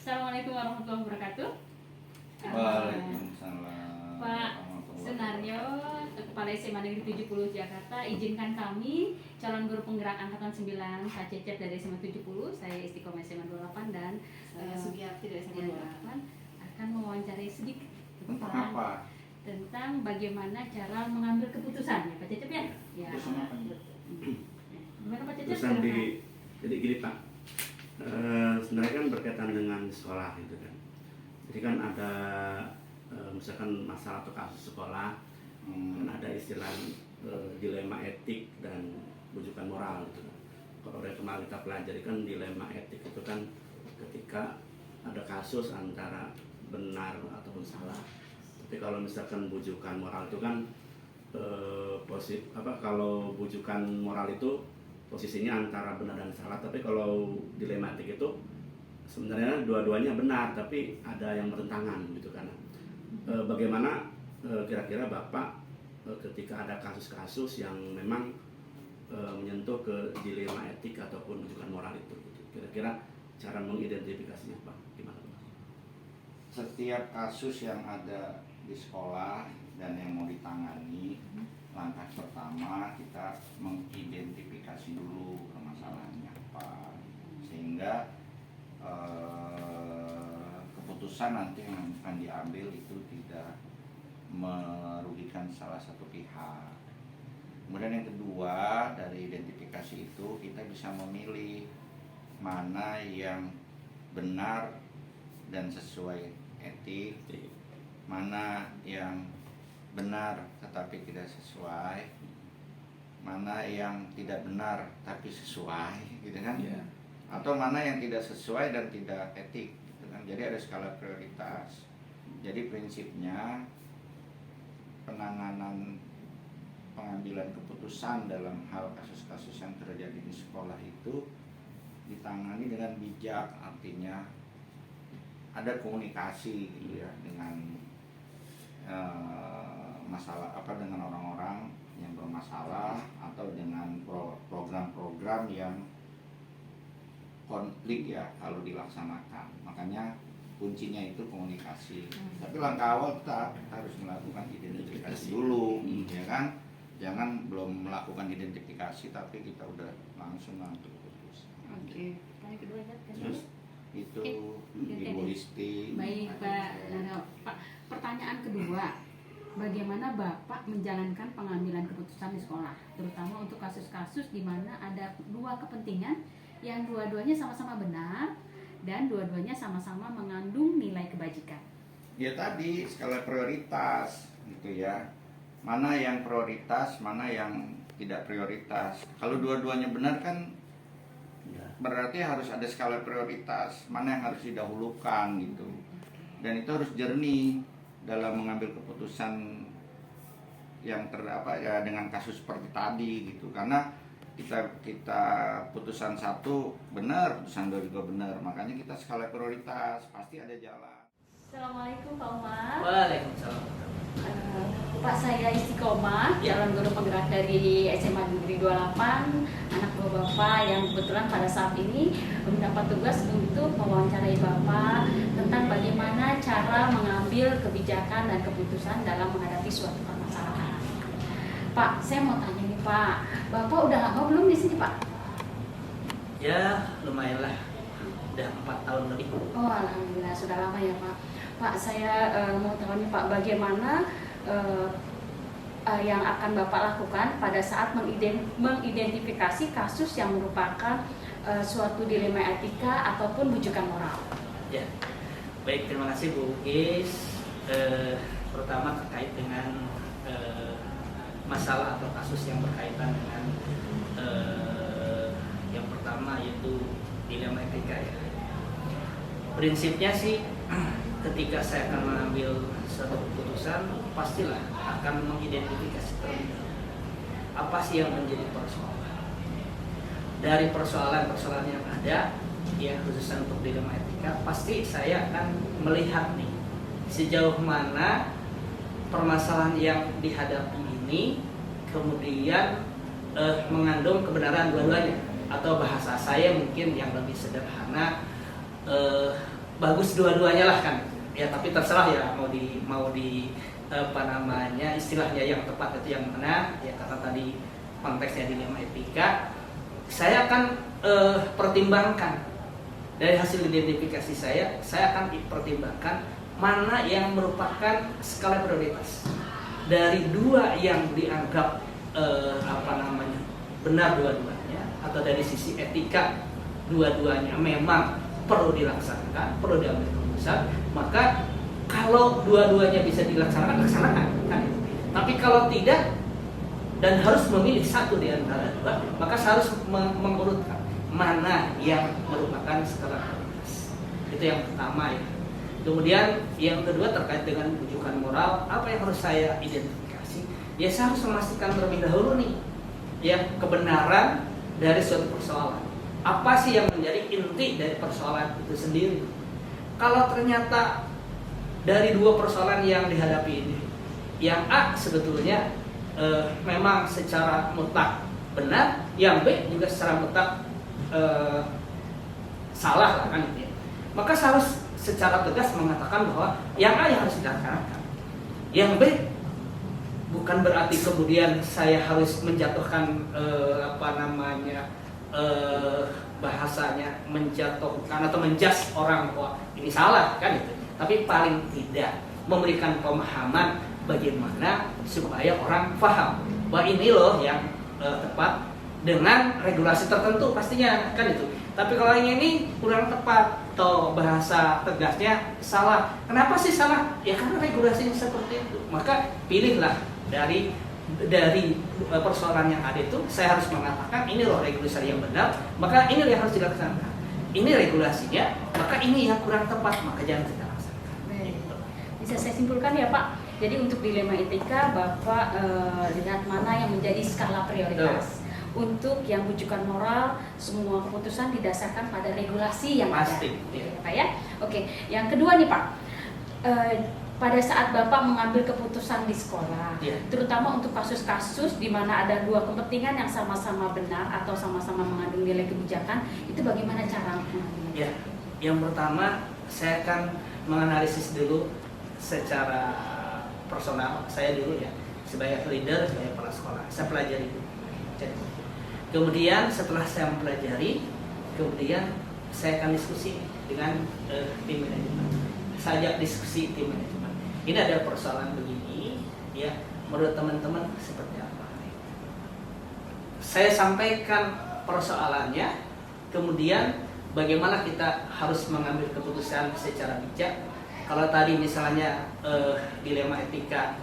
Assalamualaikum warahmatullahi wabarakatuh. Waalaikumsalam. Pak Sunaryo, Kepala SMA Negeri 70 Jakarta, izinkan kami calon guru penggerak angkatan 9 Kak Cecep dari SMA 70, saya Istiqomah SMA 28 dan Saya Sugiyarti dari SMA 28 akan mewawancarai sedikit Tentang apa? tentang bagaimana cara mengambil keputusan ya Pak Cecep ya? Ya. Keputusan apa? Gimana Pak Cecep? Terusan jadi gini Pak, sebenarnya kan berkaitan dengan sekolah gitu kan. Jadi kan ada misalkan masalah atau kasus sekolah, kan ada istilah dilema etik dan rujukan moral gitu kan. Kalau dari kemarin kita pelajari kan dilema etik itu kan ketika ada kasus antara benar ataupun salah. Tapi kalau misalkan bujukan moral itu kan kalau bujukan moral itu posisinya antara benar dan salah, tapi kalau dilema etik itu sebenarnya dua-duanya benar, tapi ada yang bertentangan gitu kan. Bagaimana kira-kira Bapak ketika ada kasus-kasus yang memang menyentuh ke dilema etik ataupun rujukan moral itu gitu. Kira-kira cara mengidentifikasinya Pak gimana Pak? Setiap kasus yang ada di sekolah dan yang mau ditangani, langkah pertama kita mengidentifikasi dulu permasalahannya apa, sehingga keputusan nanti yang akan diambil itu tidak merugikan salah satu pihak. Kemudian yang kedua, dari identifikasi itu kita bisa memilih mana yang benar dan sesuai etik, mana yang benar tetapi tidak sesuai, mana yang tidak benar tapi sesuai gitu kan, atau mana yang tidak sesuai dan tidak etik gitu kan. Jadi ada skala prioritas. Jadi prinsipnya penanganan pengambilan keputusan dalam hal kasus-kasus yang terjadi di sekolah itu ditangani dengan bijak, artinya ada komunikasi gitu ya dengan masalah dengan orang-orang yang bermasalah atau dengan program-program yang konflik ya kalau dilaksanakan. Makanya kuncinya itu komunikasi. Tapi langkah awal kita harus melakukan identifikasi dulu, ya kan? Jangan belum melakukan identifikasi tapi kita udah langsung mengambil keputusan. Oke. Tanya kedua kan? Terus itu egoistik. Baik Pak Nano. Pak, pertanyaan kedua, bagaimana Bapak menjalankan pengambilan keputusan di sekolah, terutama untuk kasus-kasus di mana ada dua kepentingan yang dua-duanya sama-sama benar dan dua-duanya sama-sama mengandung nilai kebajikan? Ya tadi skala prioritas gitu ya. Mana yang prioritas, mana yang tidak prioritas. Kalau dua-duanya benar kan berarti harus ada skala prioritas, mana yang harus didahulukan gitu. Dan itu harus jernih dalam mengambil keputusan yang ya dengan kasus seperti tadi gitu. Karena kita putusan satu benar, putusan dua juga benar. Makanya kita skala prioritas, pasti ada jalan. Assalamualaikum Pak Umar. Waalaikumsalam. Pak, saya Istiqomah, calon guru penggerak dari SMA Negeri 28, anak buah Bapak yang kebetulan pada saat ini mendapat tugas untuk mewawancarai Bapak tentang bagaimana cara mengambil kebijakan dan keputusan dalam menghadapi suatu permasalahan. Pak, saya mau tanya nih Pak, Bapak udah lama belum di sini Pak? Ya lumayan lah, udah 4 tahun lebih. Oh alhamdulillah sudah lama ya Pak. Pak, saya mau tahu nih Pak, bagaimana yang akan Bapak lakukan pada saat mengidentifikasi kasus yang merupakan suatu dilema etika ataupun bujukan moral? Ya, baik, terima kasih Bu Gis. Pertama terkait dengan masalah atau kasus yang berkaitan dengan yang pertama yaitu dilema etika ya. Prinsipnya sih ketika saya akan mengambil suatu keputusan, pastilah akan mengidentifikasi terlebih dahulu apa sih yang menjadi persoalan. Dari persoalan-persoalan yang ada, ya khususnya untuk dilema etika, pasti saya akan melihat nih sejauh mana permasalahan yang dihadapi ini kemudian mengandung kebenaran dua-duanya, atau bahasa saya mungkin yang lebih sederhana, bagus dua-duanya lah kan. Ya tapi terserah ya mau di apa namanya istilahnya yang tepat itu yang mana ya, karena tadi konteksnya dilema etika. Saya akan pertimbangkan dari hasil identifikasi saya akan pertimbangkan mana yang merupakan skala prioritas dari dua yang dianggap apa namanya benar dua-duanya, atau dari sisi etika dua-duanya memang perlu dilaksanakan, perlu diambil keputusan, maka kalau dua-duanya bisa dilaksanakan, laksanakan kan. Tapi kalau tidak dan harus memilih satu di antara dua, maka saya harus mengurutkan mana yang merupakan skala prioritas. Itu yang pertama ya. Kemudian yang kedua terkait dengan rujukan moral, apa yang harus saya identifikasi? Ya saya harus memastikan terlebih dahulu nih ya kebenaran dari suatu persoalan. Apa sih yang menjadi inti dari persoalan itu sendiri? Kalau ternyata dari dua persoalan yang dihadapi ini, yang A sebetulnya memang secara mutlak benar, yang B juga secara mutlak salah lah kan gitu ya. Maka saya harus secara tegas mengatakan bahwa yang A yang harus dilaksanakan. Yang B bukan berarti kemudian saya harus menjatuhkan apa namanya bahasanya menjatuhkan atau menjudge orang bahwa ini salah kan itu. Tapi paling tidak memberikan pemahaman bagaimana supaya orang paham bahwa ini loh yang tepat dengan regulasi tertentu pastinya kan itu. Tapi kalau yang ini kurang tepat atau bahasa tegasnya salah. Kenapa sih salah? Ya karena regulasinya seperti itu. Maka pilihlah dari persoalan yang ada itu, saya harus mengatakan ini loh regulasi yang benar, maka ini yang harus dilaksanakan. Ini regulasinya, maka ini yang kurang tepat, maka jangan kita laksanakan. Gitu. Bisa saya simpulkan ya Pak. Jadi untuk dilema etika, Bapak lihat mana yang menjadi skala prioritas. Untuk yang rujukan moral, semua keputusan didasarkan pada regulasi yang Pasti, ada. ya. Pak ya. Oke. Yang kedua nih Pak, pada saat Bapak mengambil keputusan di sekolah, Ya. terutama untuk kasus-kasus di mana ada dua kepentingan yang sama-sama benar atau sama-sama mengandung nilai kebijakan, itu bagaimana cara mengambilnya? Ya, yang pertama saya akan menganalisis dulu secara personal saya dulu ya, sebagai leader, sebagai kepala sekolah. Saya pelajari dulu. Kemudian setelah saya mempelajari, kemudian saya akan diskusi dengan tim manajemen. Saya ajak diskusi tim manajemen. Ini ada persoalan begini, ya. Menurut teman-teman seperti apa? Saya sampaikan persoalannya, kemudian bagaimana kita harus mengambil keputusan secara bijak. Kalau tadi misalnya dilema etika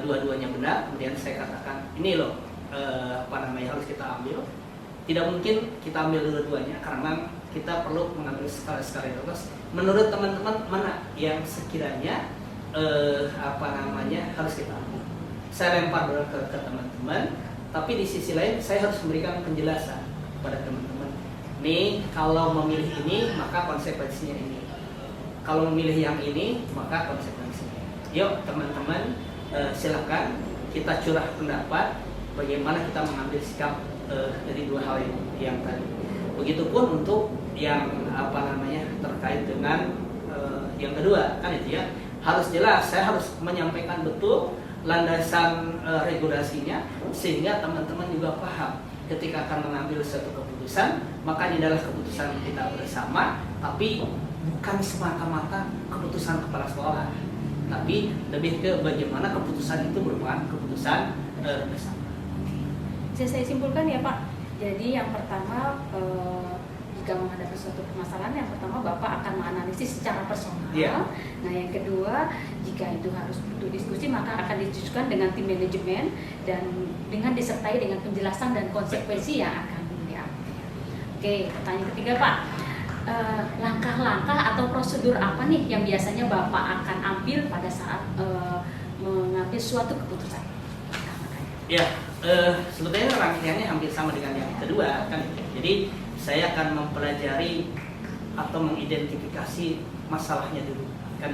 dua-duanya benar, kemudian saya katakan ini loh. Apa namanya harus kita ambil. Tidak mungkin kita ambil dua-duanya karena kita perlu mengambil skala-skala prioritas. Menurut teman-teman mana yang sekiranya apa namanya harus kita ambil? Saya lempar dulu ke teman-teman, tapi di sisi lain saya harus memberikan penjelasan kepada teman-teman. Nih kalau memilih ini maka konsekuensinya ini. Kalau memilih yang ini maka konsekuensinya. Yuk teman-teman silakan kita curah pendapat. Bagaimana kita mengambil sikap dari dua hal yang tadi. Begitupun untuk yang apa namanya terkait dengan yang kedua kan itu ya, harus jelas. Saya harus menyampaikan betul landasan regulasinya sehingga teman-teman juga paham ketika akan mengambil suatu keputusan, maka ini adalah keputusan kita bersama, tapi bukan semata-mata keputusan kepala sekolah, tapi lebih ke bagaimana keputusan itu merupakan keputusan bersama. Bisa saya simpulkan ya Pak. Jadi yang pertama jika menghadapi suatu permasalahan, yang pertama Bapak akan menganalisis secara personal. Yeah. Nah yang kedua, jika itu harus butuh diskusi maka akan didiskusikan dengan tim manajemen dan dengan disertai dengan penjelasan dan konsekuensi yang akan diambil. Oke, pertanyaan ketiga Pak. Langkah-langkah atau prosedur apa nih yang biasanya Bapak akan ambil pada saat mengambil suatu keputusan? Ya, sebetulnya rangkaiannya hampir sama dengan yang kedua kan. Jadi saya akan mempelajari atau mengidentifikasi masalahnya dulu kan.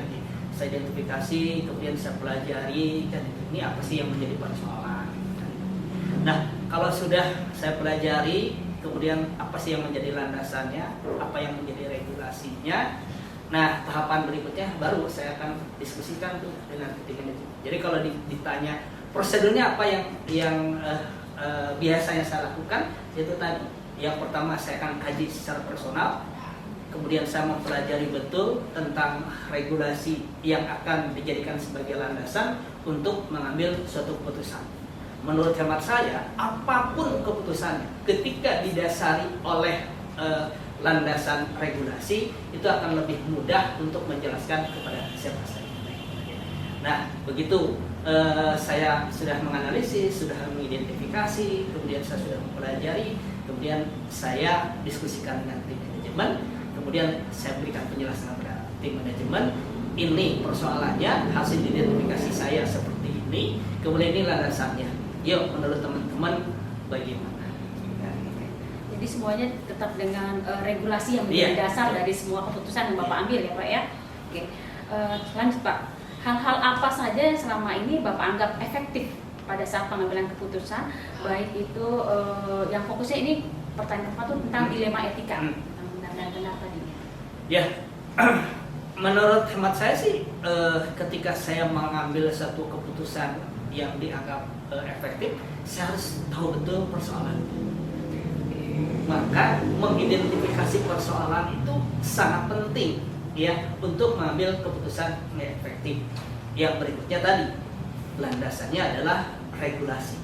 Saya identifikasi, kemudian saya pelajari kan. Ini apa sih yang menjadi persoalan kan? Nah, kalau sudah saya pelajari, kemudian apa sih yang menjadi landasannya, apa yang menjadi regulasinya, Nah, tahapan berikutnya baru saya akan diskusikan tuh dengan tim manajemen. Jadi kalau ditanya prosedurnya apa yang biasanya saya lakukan, itu tadi. Yang pertama saya akan kaji secara personal, kemudian saya mempelajari betul tentang regulasi yang akan dijadikan sebagai landasan untuk mengambil suatu keputusan. Menurut hemat saya, apapun keputusannya, ketika didasari oleh landasan regulasi, itu akan lebih mudah untuk menjelaskan kepada siapa saja. Nah, begitu saya sudah menganalisis, sudah mengidentifikasi, kemudian saya sudah mempelajari, kemudian saya diskusikan dengan tim manajemen, kemudian saya berikan penjelasan kepada tim manajemen, ini persoalannya, hasil identifikasi saya seperti ini, kemudian ini landasannya. Yuk, menurut teman-teman bagaimana? Jadi semuanya tetap dengan regulasi yang menjadi dasar dari semua keputusan yang Bapak ambil ya Pak ya. Oke, lanjut Pak. Hal-hal apa saja yang selama ini Bapak anggap efektif pada saat pengambilan keputusan, baik itu yang fokusnya ini pertanyaan pertama itu tentang dilema etika, tentang benar dan benar tadi. Ya, menurut hemat saya sih, ketika saya mengambil satu keputusan yang dianggap efektif, saya harus tahu betul persoalan itu. Maka mengidentifikasi persoalan itu sangat penting ya untuk mengambil keputusan yang efektif. Yang berikutnya tadi, landasannya adalah regulasi.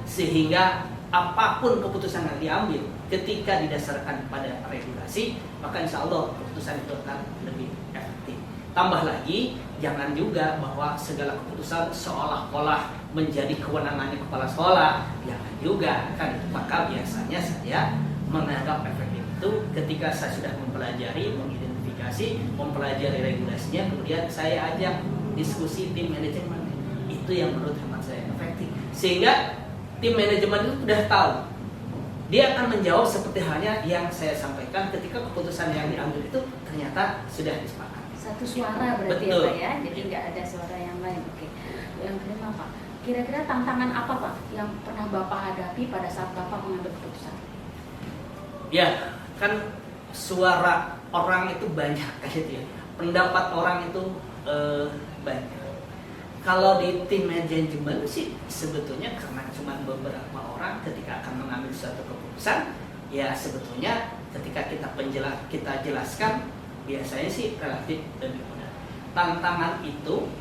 Sehingga apapun keputusan yang diambil ketika didasarkan pada regulasi, maka insya Allah keputusan itu akan lebih efektif. Tambah lagi, jangan juga bahwa segala keputusan seolah-olah menjadi kewenangannya kepala sekolah. Jangan juga kan. Maka biasanya saya menganggap efektif itu ketika saya sudah mempelajari, mengidentifikasi, mempelajari regulasinya, kemudian saya ajak diskusi tim manajemen. Itu yang menurut hemat saya efektif. Sehingga tim manajemen itu sudah tahu, dia akan menjawab seperti halnya yang saya sampaikan ketika keputusan yang diambil itu ternyata sudah disepakati. Satu suara berarti Betul. ya Pak ya, jadi nggak ada suara yang lain. Oke. Yang kelima Pak, kira-kira tantangan apa Pak yang pernah Bapak hadapi pada saat Bapak mengambil keputusan? Ya, kan suara orang itu banyak kan gitu ya. Pendapat orang itu banyak. Kalau di tim manajemen sih sebetulnya karena cuma beberapa orang ketika akan mengambil suatu keputusan, ya sebetulnya ketika kita jelaskan biasanya sih relatif lebih mudah. Tantangan itu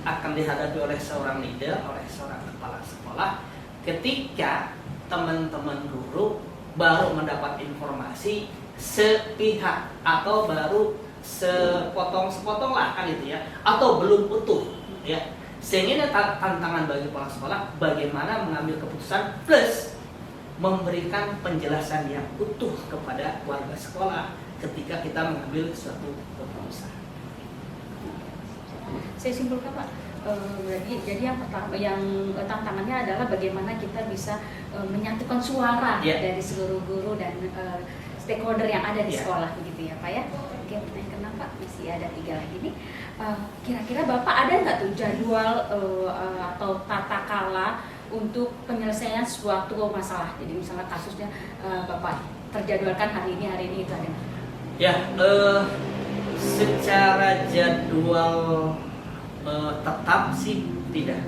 akan dihadapi oleh seorang leader, oleh seorang kepala sekolah ketika teman-teman guru baru mendapat informasi sepihak atau baru sepotong-sepotong lah kan itu ya, atau belum utuh ya. Sehingga tantangan bagi kepala sekolah bagaimana mengambil keputusan plus memberikan penjelasan yang utuh kepada warga sekolah ketika kita mengambil suatu keputusan. Saya simpulkan Pak, jadi yang pertama, yang tantangannya adalah bagaimana kita bisa menyatukan suara dari seluruh guru dan stakeholder yang ada di sekolah begitu ya Pak ya. Oke, pertanyaan keenam Pak, masih ada 3 lagi nih. Kira-kira Bapak ada nggak tuh jadwal atau tata kala untuk penyelesaian suatu masalah? Jadi misalnya kasusnya Bapak terjadwalkan hari ini itu ada. Ya, secara jadwal tetap sih tidak.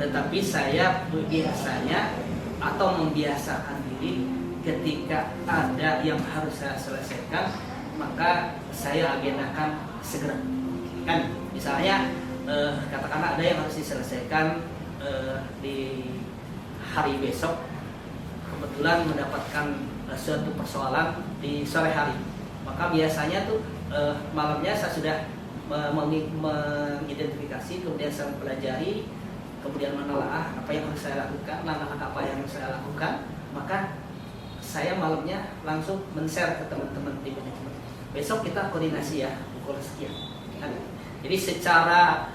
Tetapi saya biasanya atau membiasakan diri ketika ada yang harus saya selesaikan, maka saya agendakan segera. Kan misalnya katakanlah ada yang harus diselesaikan di hari besok, kebetulan mendapatkan suatu persoalan di sore hari, maka biasanya tuh malamnya saya sudah mengidentifikasi, kemudian saya mempelajari, kemudian menelaah apa yang harus saya lakukan, langkah apa yang harus saya lakukan, maka saya malamnya langsung men-share ke teman-teman di manajemen. Besok kita koordinasi ya pukul sekian. Kan? Jadi secara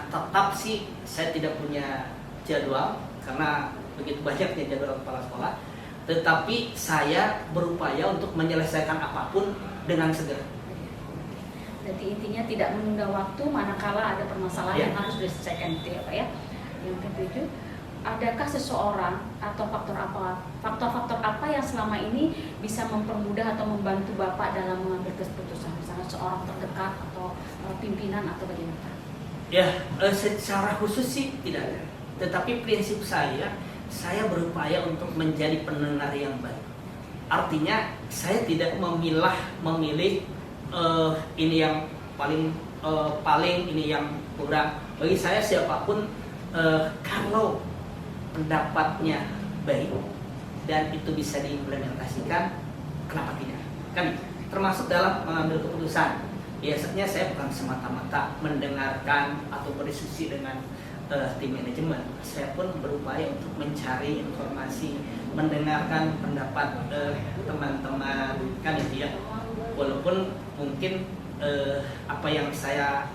tetap sih saya tidak punya jadwal karena begitu banyaknya jadwal kepala sekolah. Tetapi saya berupaya untuk menyelesaikan apapun dengan segera. Jadi intinya tidak menunda waktu manakala ada permasalahan yang harus diselesaikan itu ya Pak ya. Yang ketujuh, adakah seseorang atau faktor-faktor apa yang selama ini bisa mempermudah atau membantu Bapak dalam mengambil keputusan, misalnya seorang terdekat atau pimpinan atau bagaimana? Ya, secara khusus sih tidak ada. Tetapi prinsip saya berupaya untuk menjadi pendengar yang baik. Artinya saya tidak memilih ini yang paling ini yang kurang. Bagi saya siapapun kalau pendapatnya baik dan itu bisa diimplementasikan, kenapa tidak? Kan termasuk dalam mengambil keputusan. Biasanya saya bukan semata-mata mendengarkan atau berdiskusi dengan tim manajemen. Saya pun berupaya untuk mencari informasi, mendengarkan pendapat teman-teman, kan itu ya. Walaupun mungkin apa yang saya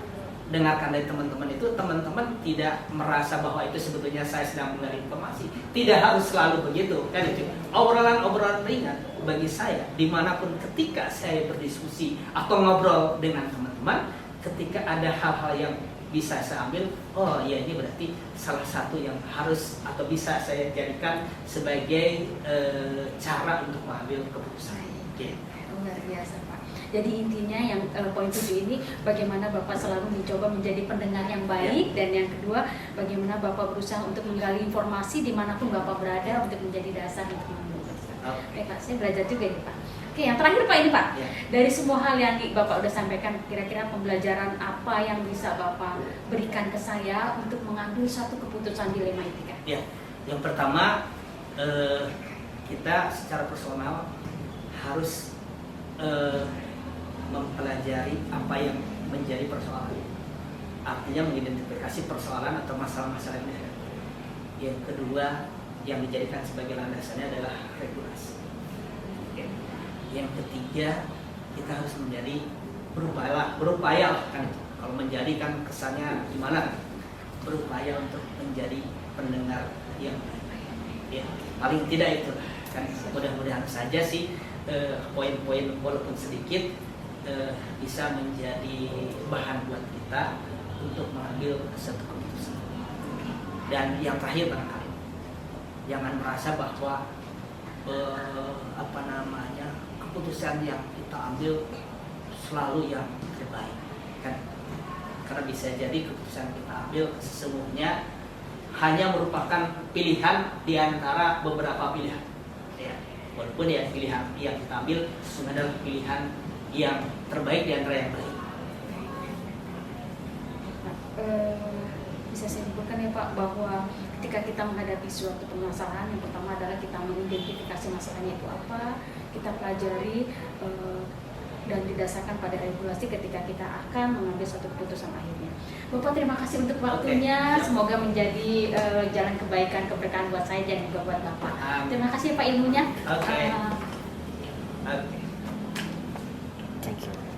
dengarkan dari teman-teman itu, teman-teman tidak merasa bahwa itu sebetulnya saya sedang mengenai informasi. Tidak harus selalu begitu, kan itu. Obrolan ringan bagi saya, dimanapun ketika saya berdiskusi atau ngobrol dengan teman-teman, ketika ada hal-hal yang bisa saya ambil, oh ya ini berarti salah satu yang harus atau bisa saya jadikan sebagai cara untuk mengambil keputusan. Okay. Luar biasa Pak. Jadi intinya yang poin 7 ini bagaimana Bapak selalu mencoba menjadi pendengar yang baik, dan yang kedua bagaimana Bapak berusaha untuk menggali informasi dimanapun Bapak berada untuk menjadi dasar untuk mengambil keputusan. Oke Pak, saya belajar juga ini Pak. Oke, yang terakhir Pak ini Pak, dari semua hal yang Bapak udah sampaikan, kira-kira pembelajaran apa yang bisa Bapak berikan ke saya untuk mengambil satu keputusan dilema etika? Ya, yang pertama kita secara personal harus mempelajari apa yang menjadi persoalan. Artinya mengidentifikasi persoalan atau masalah-masalah yang ada. Yang kedua yang dijadikan sebagai landasannya adalah regulasi. Oke. Yang ketiga kita harus menjadi berupaya kan itu. Kalau menjadi kan kesannya gimana? Berupaya untuk menjadi pendengar yang baik. Ya, paling tidak itu kan. Mudah-mudahan saja sih poin-poin walaupun sedikit bisa menjadi bahan buat kita untuk mengambil satu keputusan. Dan yang terakhir barangkali, jangan merasa bahwa keputusan yang kita ambil selalu yang terbaik, kan? Karena bisa jadi keputusan kita ambil sesungguhnya hanya merupakan pilihan di antara beberapa pilihan. Ya, walaupun ya pilihan yang kita ambil sesungguhnya adalah pilihan yang terbaik di antara yang baik. Bisa saya simpulkan ya Pak, bahwa ketika kita menghadapi suatu permasalahan, yang pertama adalah kita mengidentifikasi masalahnya itu apa, kita pelajari dan didasarkan pada regulasi ketika kita akan mengambil suatu keputusan akhirnya. Bapak terima kasih untuk waktunya, semoga menjadi jalan kebaikan, keberkahan buat saya dan juga buat Bapak. Terima kasih Pak ilmunya. Oke. Thank you.